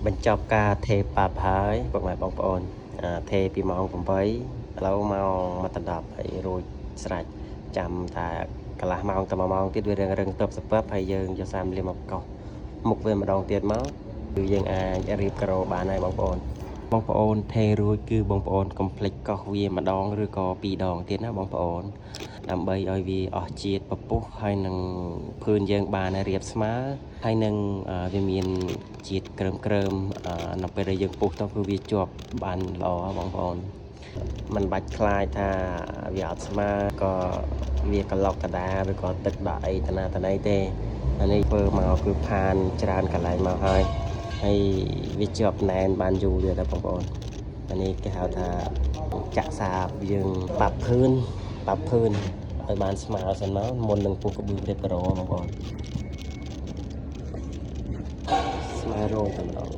បញ្ចប់ការเทប៉ាប់ហើយពុកម៉ែបងប្អូនเทពីម៉ោង8ឥឡូវមកមកដណ្ដប់ហើយរួចស្រេចចាំតែកន្លះម៉ោងទៅ1ម៉ោងទៀតវារឹងទប់សពឹបហើយយើងយកសាមលាមកកោសមុខវាម្ដងទៀតមកគឺយើងអាចរៀបការ៉ូបានហើយបងប្អូនเทរួចគឺបងប្អូនកុំភ្លេចកោសវាម្ដងឬក៏2ដងទៀតណាបងប្អូនដើម្បីឲ្យវាអស់ជាតិពពុះហើយនឹងភឿនយើងបានរៀបស្មើហើយនឹងវាមានជាតិក្រើមនៅពេលដែលយើងពុះទៅគឺវាជាប់បានល្អបងប្អូនมันបាច់ខ្លាចថាវាអត់ស្មើក៏វាក្លុកកដាឬក៏ទឹកដក់អីតាណាតាណីទេអានេះធ្វើមកគឺផានច្រើនកន្លែងមកហើយវាជាប់ណែនបានយូរទៀតដែរបងប្អូនអានេះគេហៅថាចាក់សាបយើងបាប់ភឿនឲ្យបានស្មើសិនមកមុននឹងពុះក្បឿងរៀបការ៉ូបងប្អូនស្មើរងតែម្ដង